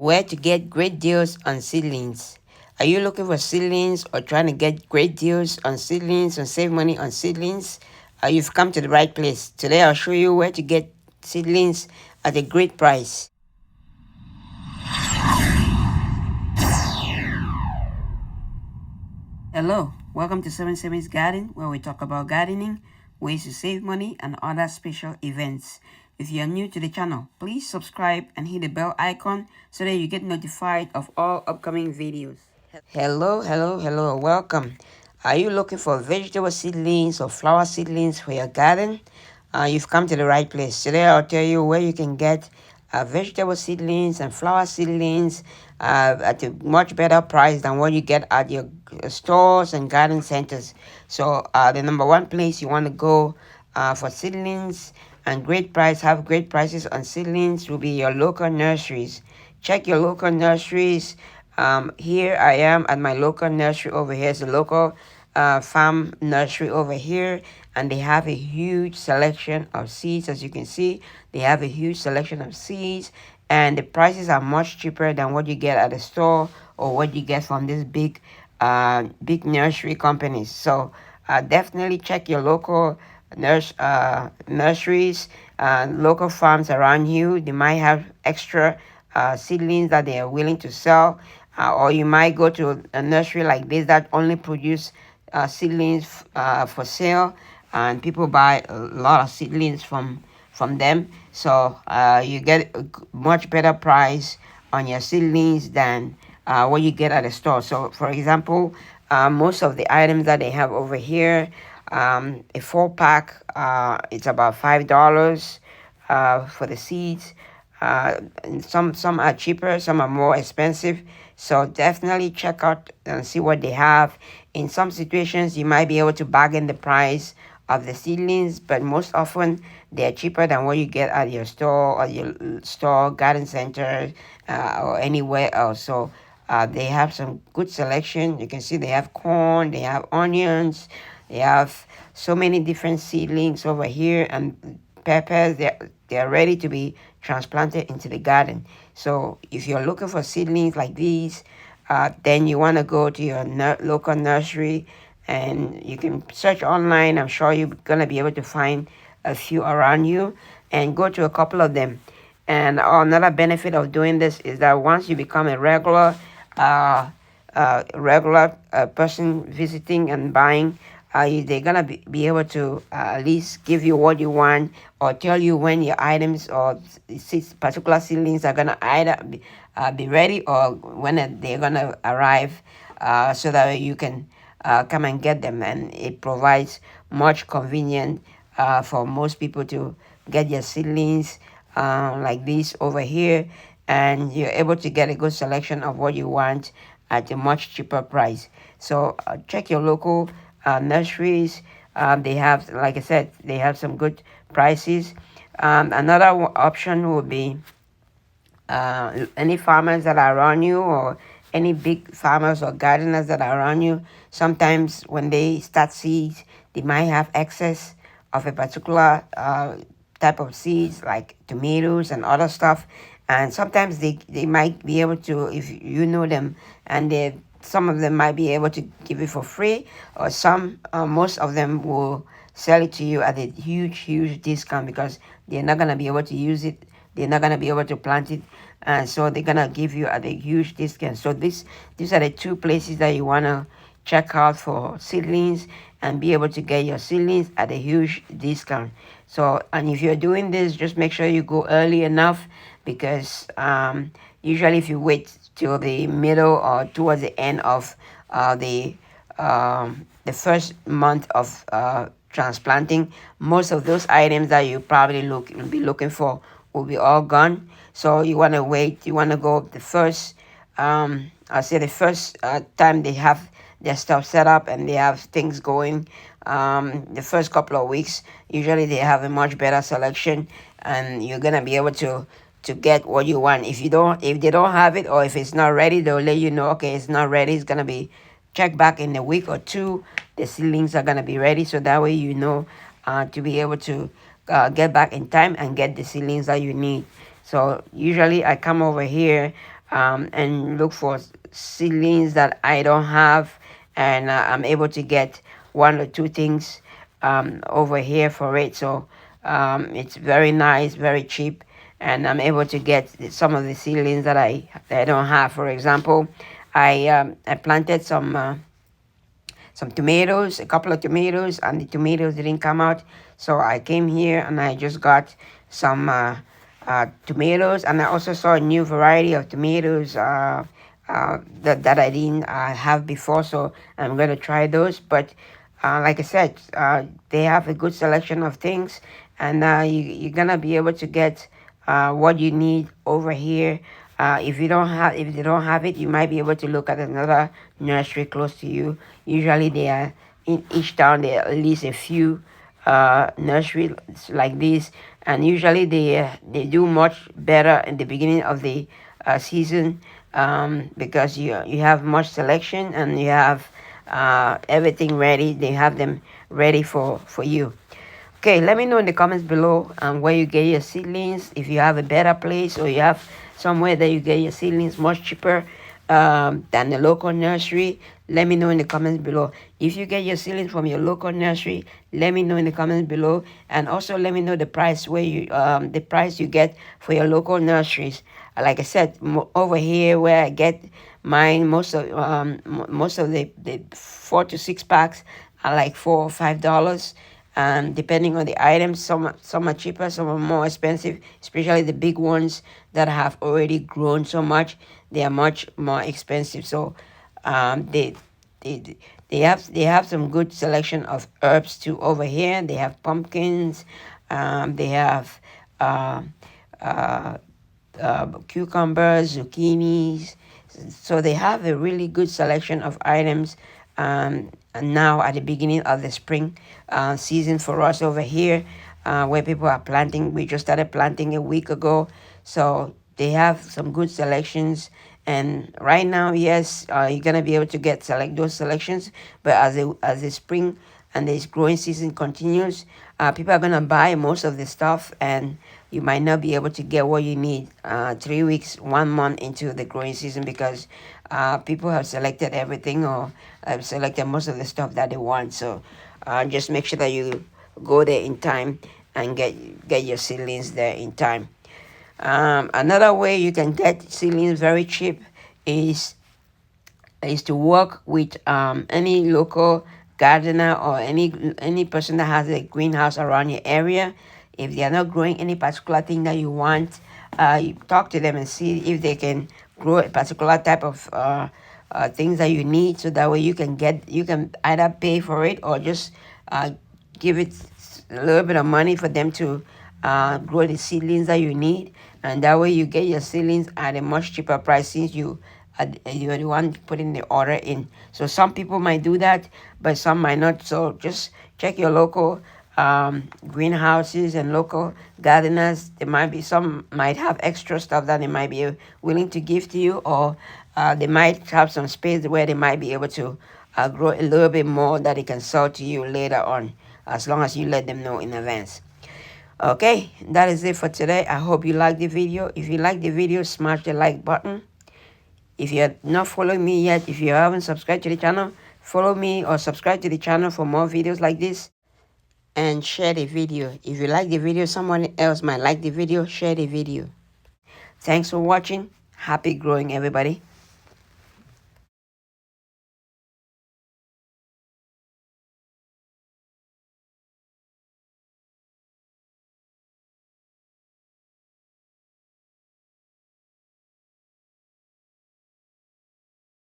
Where to get great deals on seedlings. Are you looking for seedlings or trying to get great deals on seedlings and save money on seedlings? You've come to the right place. Today I'll show you where to get seedlings at a great price. Hello, welcome to 77's Garden, where we talk about gardening, ways to save money, and other special events. If you are new to the channel, please subscribe and hit the bell icon so that you get notified of all upcoming videos. Hello, welcome. Are you looking for vegetable seedlings or flower seedlings for your garden? You've come to the right place. Today I'll tell you where you can get vegetable seedlings and flower seedlings at a much better price than what you get at your stores and garden centers. So the number one place you want to go for seedlings and have great prices on seedlings will be your local nurseries. Check your local nurseries. Here I am at my local nursery over here. It's a local farm nursery over here, and they have a huge selection of seeds. As you can see, they have a huge selection of seeds, and the prices are much cheaper than what you get at the store or what you get from these big nursery companies. So definitely check your local nurseries, local farms around you. They might have extra seedlings that they are willing to sell, or you might go to a nursery like this that only produce seedlings for sale, and people buy a lot of seedlings from them. So you get a much better price on your seedlings than what you get at the store. So for example, most of the items that they have over here, a 4-pack, it's about $5 for the seeds. And some are cheaper, some are more expensive. So definitely check out and see what they have. In some situations, you might be able to bargain the price of the seedlings, but most often they're cheaper than what you get at your store or your store, garden center, or anywhere else. So they have some good selection. You can see they have corn, they have onions, they have so many different seedlings over here, and peppers. They're ready to be transplanted into the garden. So if you're looking for seedlings like these, then you want to go to your local nursery, and you can search online. I'm sure you're gonna be able to find a few around you, and go to a couple of them. And another benefit of doing this is that once you become a uh, regular person visiting and buying, they're gonna be able to at least give you what you want, or tell you when your items or particular seedlings are gonna either be ready, or when they're gonna arrive, so that you can come and get them. And it provides much convenience for most people to get your seedlings like this over here, and you're able to get a good selection of what you want at a much cheaper price. So check your local nurseries. They have, like I said, they have some good prices. Another option would be any farmers that are around you, or any big farmers or gardeners that are around you. Sometimes when they start seeds, they might have excess of a particular type of seeds like tomatoes and other stuff. And sometimes they might be able to, if you know them, and some of them might be able to give it for free, or most of them will sell it to you at a huge discount, because they're not going to be able to use it, they're not going to be able to plant it, and so they're going to give you at a huge discount. So these are the two places that you want to check out for seedlings, and be able to get your seedlings at a huge discount. So, and if you're doing this, just make sure you go early enough, because usually if you wait till the middle or towards the end of the first month of transplanting, most of those items that you probably be looking for will be all gone. So you want to wait. You want to go the first, I'll say the first time they have their stuff set up and they have things going. The first couple of weeks, usually they have a much better selection, and you're gonna be able to get what you want. If they don't have it, or if it's not ready, they'll let you know, okay, it's not ready, it's gonna be check back in a week or two. The seedlings are gonna be ready, so that way you know to be able to get back in time and get the seedlings that you need. So usually I come over here and look for seedlings that I don't have, and I'm able to get one or two things over here for it. So it's very nice, very cheap, and I'm able to get some of the seedlings that I don't have. For example, I planted some tomatoes, a couple of tomatoes, and the tomatoes didn't come out. So I came here and I just got some tomatoes, and I also saw a new variety of tomatoes that I didn't have before. So I'm going to try those. But like I said, they have a good selection of things, and you're going to be able to get what you need over here. If they don't have it, you might be able to look at another nursery close to you. Usually, they are in each town. There are at least a few nurseries like this, and usually they do much better in the beginning of the season, because you have much selection and you have everything ready. They have them ready for you. Okay, let me know in the comments below where you get your seedlings. If you have a better place, or you have somewhere that you get your seedlings much cheaper than the local nursery, let me know in the comments below. If you get your seedlings from your local nursery, let me know in the comments below. And also let me know the price the price you get for your local nurseries. Like I said, over here where I get mine, most of the 4 to 6 packs are like $4 or $5, depending on the items. Some are cheaper, some are more expensive, especially the big ones that have already grown so much. They are much more expensive. So um, they they they have some good selection of herbs too over here. They have pumpkins, they have uh, uh, cucumbers, zucchinis. So they have a really good selection of items. And now at the beginning of the spring season for us over here, where people are planting. We just started planting a week ago. So they have some good selections. And right now, yes, you're gonna be able to select those selections. But as the spring and this growing season continues, people are gonna buy most of the stuff, and you might not be able to get what you need 3 weeks, 1 month into the growing season, because people have selected everything, or have selected most of the stuff that they want. So just make sure that you go there in time and get your seedlings there in time. Another way you can get seedlings very cheap is to work with any local gardener, or any person that has a greenhouse around your area. If they are not growing any particular thing that you want, you talk to them and see if they can grow a particular type of things that you need, so that way you can either pay for it, or just give it a little bit of money for them to grow the seedlings that you need, and that way you get your seedlings at a much cheaper price, since you're the one putting the order in. So some people might do that, but some might not. So just check your local greenhouses and local gardeners. Some might have extra stuff that they might be willing to give to you, or they might have some space where they might be able to grow a little bit more that they can sell to you later on, as long as you let them know in advance. Okay, that is it for today. I hope you liked the video. If you like the video, smash the like button. If you're not following me yet, if you haven't subscribed to the channel, follow me or subscribe to the channel for more videos like this. And share the video. If you like the video, someone else might like the video, share the video. Thanks for watching. Happy growing, everybody.